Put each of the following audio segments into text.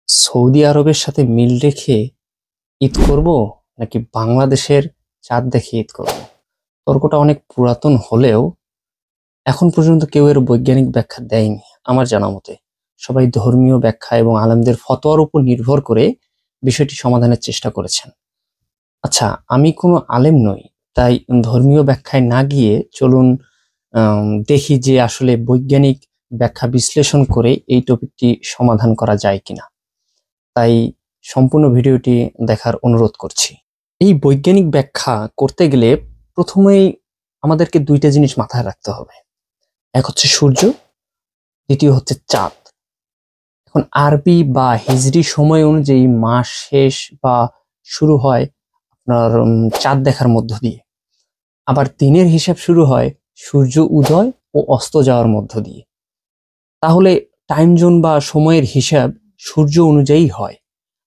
Saudi আরবের সাথে মিল রেখে ঈদ করব নাকি বাংলাদেশের চাঁদ দেখে ঈদ করব? তর্কটা অনেক পুরাতন হলেও এখন পর্যন্ত কেউ এর বৈজ্ঞানিক ব্যাখ্যা দেয়নি আমার জানা মতে। সবাই ধর্মীয় ব্যাখ্যা এবং আলেমদের ফতোয়ার উপর নির্ভর করে বিষয়টি সমাধানের চেষ্টা করেছেন। আচ্ছা, আমি কোনো আলেম নই, তাই ধর্মীয় ব্যাখ্যায় না গিয়ে চলুন দেখি যে আসলে বৈজ্ঞানিক ব্যাখ্যা বিশ্লেষণ করে এই টপিকটি সমাধান করা যায় কিনা। তাই সম্পূর্ণ ভিডিওটি দেখার অনুরোধ করছি। এই বৈজ্ঞানিক ব্যাখ্যা করতে গেলে প্রথমেই আমাদেরকে দুইটা জিনিস মাথায় রাখতে হবে। এক হচ্ছে সূর্য, দ্বিতীয় হচ্ছে চাঁদ। এখন আরবি বা হিজরি সময় অনুযায়ী মাস শেষ বা শুরু হয় আপনার চাঁদ দেখার মধ্য দিয়ে। আবার দিনের হিসাব শুরু হয় সূর্য উদয় ও অস্ত যাওয়ার মধ্য দিয়ে। তাহলে টাইম জোন বা সময়ের হিসাব সূর্য অনুযায়ী হয়,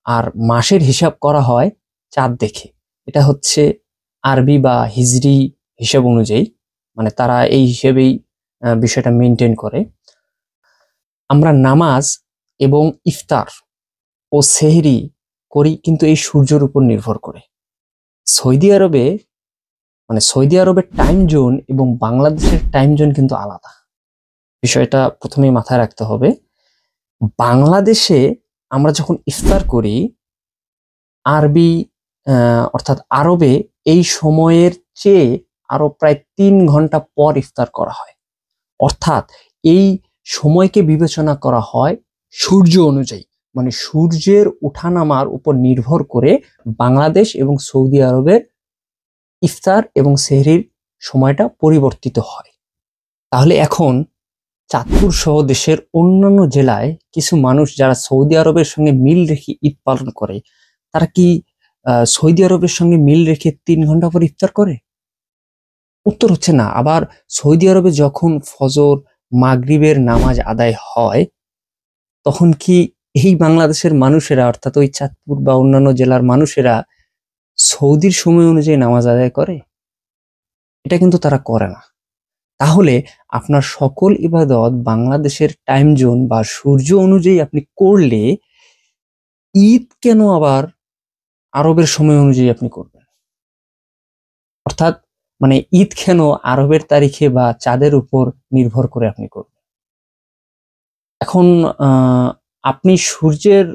আর মাসের হিসাব করা হয় চাঁদ দেখে। এটা হচ্ছে আরবি বা হিজরি হিসাব অনুযায়ী, মানে তারা এই হিসেবেই বিষয়টা মেনটেন করে। আমরা নামাজ এবং ইফতার ও সেহরি করি কিন্তু এই সূর্যের উপর নির্ভর করে। সৌদি আরবে সৌদি আরবের টাইম জোন এবং বাংলাদেশের টাইম জোন কিন্তু আলাদা। বিষয়টা প্রথমেই মাথায় রাখতে হবে। বাংলাদেশে আমরা যখন ইফতার করি, আরবি অর্থাৎ আরবে এই সময়ের চেয়ে আরো প্রায় 3 ঘন্টা পর ইফতার করা হয়। অর্থাৎ এই সময়কে বিবেচনা করা হয় সূর্য অনুযায়ী, মানে সূর্যের ওঠানামার উপর নির্ভর করে বাংলাদেশ এবং সৌদি আরবের ইফতার এবং সেহরির সময়টা পরিবর্তিত হয়। তাহলে এখন চাঁদপুর সহ দেশের অন্যান্য জেলায় কিছু মানুষ যারা সৌদি আরবের সঙ্গে মিল রেখে ঈদ পালন করে, তারা কি সৌদি আরবের সঙ্গে মিল রেখে 3 ঘন্টা পর ইফতার করে? উত্তর হচ্ছে না। আবার সৌদি আরবে যখন ফজর মাগরিবের নামাজ আদায় হয়, তখন কি এই বাংলাদেশের মানুষেরা অর্থাৎ ওই চাঁদপুর বা অন্যান্য জেলার মানুষেরা সৌদির সময় অনুযায়ী নামাজ আদায় করে? এটা কিন্তু তারা করে না। তাহলে আপনার সকল ইবাদত বাংলাদেশের টাইম জোন বা সূর্য অনুযায়ী আপনি করলে ঈদ কেন আবার আরবের সময় অনুযায়ী আপনি করবেন? অর্থাৎ ঈদ কেন আরবের তারিখে বা চাঁদের উপর নির্ভর করে আপনি করবেন? এখন আপনি সূর্যের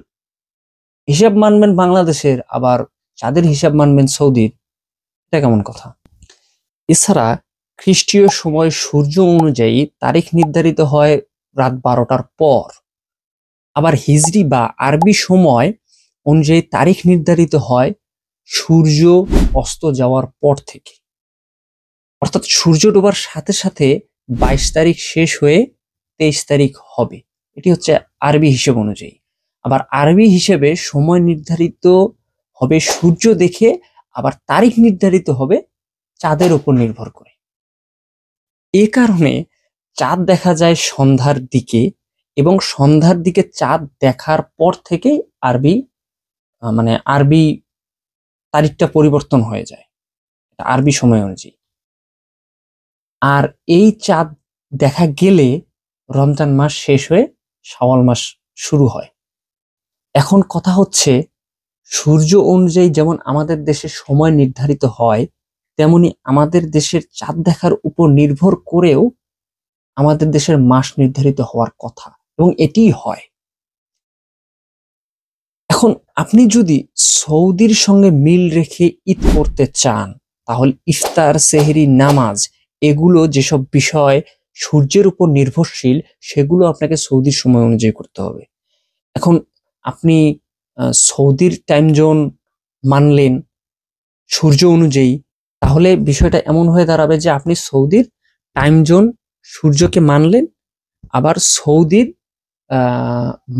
হিসাব মানবেন বাংলাদেশের, আবার চাঁদের হিসাব মানবেন সৌদির। এটা কেমন কথা? এছাড়া খ্রিস্টীয় সময় সূর্য অনুযায়ী তারিখ নির্ধারিত হয় রাত 12টার পর। আবার হিজরি বা আরবি সময় অনুযায়ী তারিখ নির্ধারিত হয় সূর্য অস্ত যাওয়ার পর থেকে। অর্থাৎ সূর্য ডোবার সাথে সাথে 22 তারিখ শেষ হয়ে 23 তারিখ হবে। এটি হচ্ছে আরবি হিসেব অনুযায়ী। আবার আরবি হিসেবে সময় নির্ধারিত হবে সূর্য দেখে, আবার তারিখ নির্ধারিত হবে চাঁদের উপর নির্ভর করে। এ কারণে চাঁদ দেখা যায় সন্ধ্যার দিকে, এবং সন্ধ্যার দিকে চাঁদ দেখার পর থেকে আরবি আরবি তারিখটা পরিবর্তন হয়ে যায় আরবি সময় অনুযায়ী। আর এই চাঁদ দেখা গেলে রমজান মাস শেষ হয়ে শাওয়াল মাস শুরু হয়। এখন কথা হচ্ছে, সূর্য অনুযায়ী যেমন আমাদের দেশে সময় নির্ধারিত হয়, তেমনি আমাদের দেশের চাঁদ দেখার উপর নির্ভর করেও আমাদের দেশের মাস নির্ধারিত হওয়ার কথা, এবং এটিই হয়। এখন আপনি যদি সৌদির সঙ্গে মিল রেখে ঈদ করতে চান, তাহলে ইফতার, সেহরি, নামাজ এগুলো যেসব বিষয় সূর্যের উপর নির্ভরশীল, সেগুলো আপনাকে সৌদির সময় অনুযায়ী করতে হবে। এখন আপনি সৌদির টাইম জোন মানলেন সূর্য অনুযায়ী, তাহলে বিষয়টা এমন হয়ে দাঁড়াবে যে আপনি সৌদির টাইম জোন সূর্যকে মানলেন, আবার সৌদির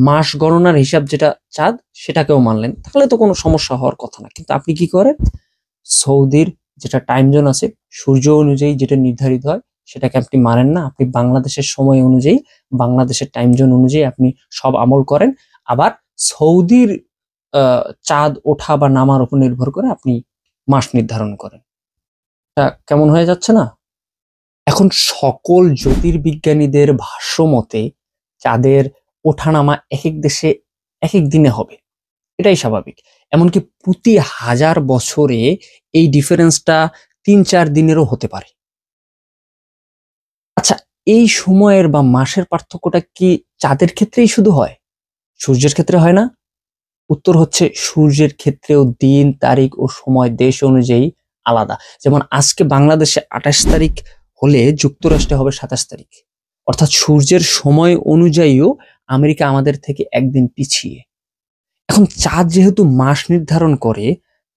মাস গণনার হিসাব যেটা চাঁদ, সেটাকেও মানলেন। তাহলে তো কোনো সমস্যা হওয়ার কথা না। কিন্তু আপনি কি করেন, সৌদির যেটা টাইম জোন আছে সূর্য অনুযায়ী যেটা নির্ধারিত হয় সেটাকে আপনি মানেন না। আপনি বাংলাদেশের সময় অনুযায়ী, বাংলাদেশের টাইম জোন অনুযায়ী আপনি সব আমল করেন। আবার সৌদির চাঁদ ওঠা বা নামার উপর নির্ভর করে আপনি মাস নির্ধারণ করেন। এটা কেমন হয়ে যাচ্ছে না? এখন সকল জ্যোতির্বিজ্ঞানীদের ভাষ্য মতে চাঁদের ওঠানামা এক এক দেশে এক এক দিনে হবে, এটাই স্বাভাবিক। এমনকি প্রতি 1000 বছরে এই ডিফারেন্সটা 3-4 দিনেরও হতে পারে। আচ্ছা, এই সময়ের বা মাসের পার্থক্যটা কি চাঁদের ক্ষেত্রেই শুধু হয়, সূর্যের ক্ষেত্রে হয় না? উত্তর হচ্ছে সূর্যের ক্ষেত্রেও দিন, তারিখ ও সময় দেশ অনুযায়ী আলাদা। যেমন আজকে বাংলাদেশে 28 তারিখ হলে যুক্তরাষ্ট্রে হবে 27 তারিখ। অর্থাৎ সূর্যের সময় অনুযায়ীও আমেরিকা আমাদের থেকে একদিন পিছিয়ে। এখন চাঁদ যেহেতু মাস নির্ধারণ করে,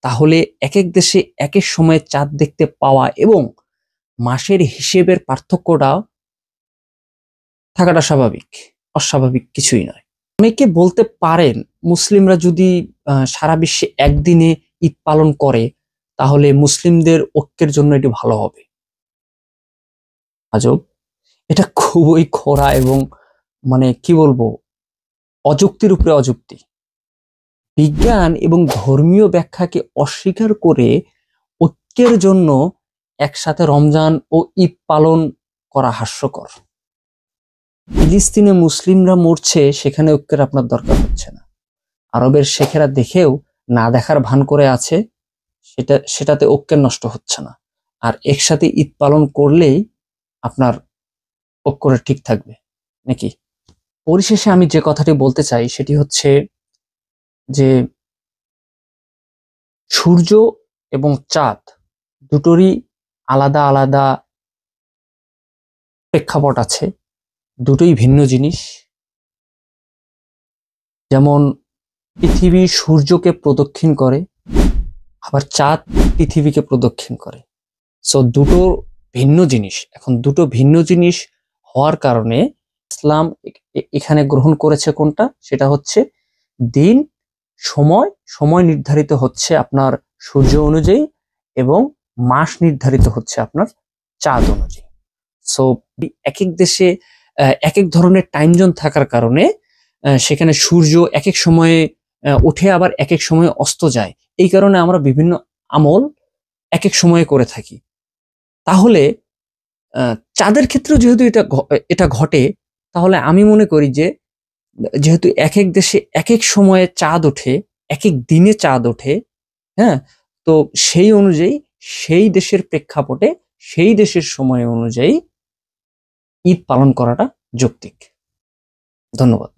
তাহলে এক এক দেশে এক এক সময়ে চাঁদ দেখতে পাওয়া এবং মাসের হিসেবের পার্থক্যটা থাকাটা স্বাভাবিক, অস্বাভাবিক কিছুই নয়। অনেকে বলতে পারেন মুসলিমরা যদি সারা বিশ্বে একদিনে ঈদ পালন করে তাহলে মুসলিমদের ঐক্যের জন্য এটি ভালো হবে। আজব, এটা খুবই খোঁড়া এবং মানে কি বলবো, অযুক্তির উপরে অযুক্তি। বিজ্ঞান এবং ধর্মীয় ব্যাখ্যাকে অস্বীকার করে ঐক্যের জন্য একসাথে রমজান ও ঈদ পালন করা হাস্যকর। ফিলিস্তিনে মুসলিমরা মরছে, সেখানে ঐক্যের আপনার দরকার হচ্ছে না। আরবের শেখেরা দেখেও না দেখার ভান করে আছে, সেটাতে ঐক্যের নষ্ট হচ্ছে না। আর একসাথে ঈদ পালন করলেই আপনার ঐক্যটা ঠিক থাকবে নাকি? পরিশেষে আমি যে কথাটি বলতে চাই সেটি হচ্ছে যে সূর্য এবং চাঁদ দুটোরই আলাদা আলাদা প্রেক্ষাপট আছে, দুটোই ভিন্ন জিনিস। যেমন পৃথিবী সূর্যকে প্রদক্ষিণ করে, আবার চাঁদ পৃথিবীকে প্রদক্ষিণ করে। সো দুটো ভিন্ন জিনিস। এখন দুটো ভিন্ন জিনিস হওয়ার কারণে ইসলাম এখানে গ্রহণ করেছে কোনটা, সেটা হচ্ছে দিন, সময়। সময় নির্ধারিত হচ্ছে আপনার সূর্য অনুযায়ী এবং মাস নির্ধারিত হচ্ছে আপনার চাঁদ অনুযায়ী। সো এক এক দেশে এক এক ধরনের টাইম জোন থাকার কারণে সেখানে সূর্য এক এক সময়ে ওঠে, আবার এক এক সময়ে অস্ত যায়। এই কারণে আমরা বিভিন্ন আমল এক এক সময়ে করে থাকি। তাহলে চাঁদের ক্ষেত্রেও যেহেতু এটা ঘটে, তাহলে আমি মনে করি যে যেহেতু এক এক দেশে এক এক সময়ে চাঁদ ওঠে, এক এক দিনে চাঁদ ওঠে, হ্যাঁ, তো সেই অনুযায়ী সেই দেশের প্রেক্ষাপটে সেই দেশের সময় অনুযায়ী ঈদ পালন করাটা যৌক্তিক। ধন্যবাদ।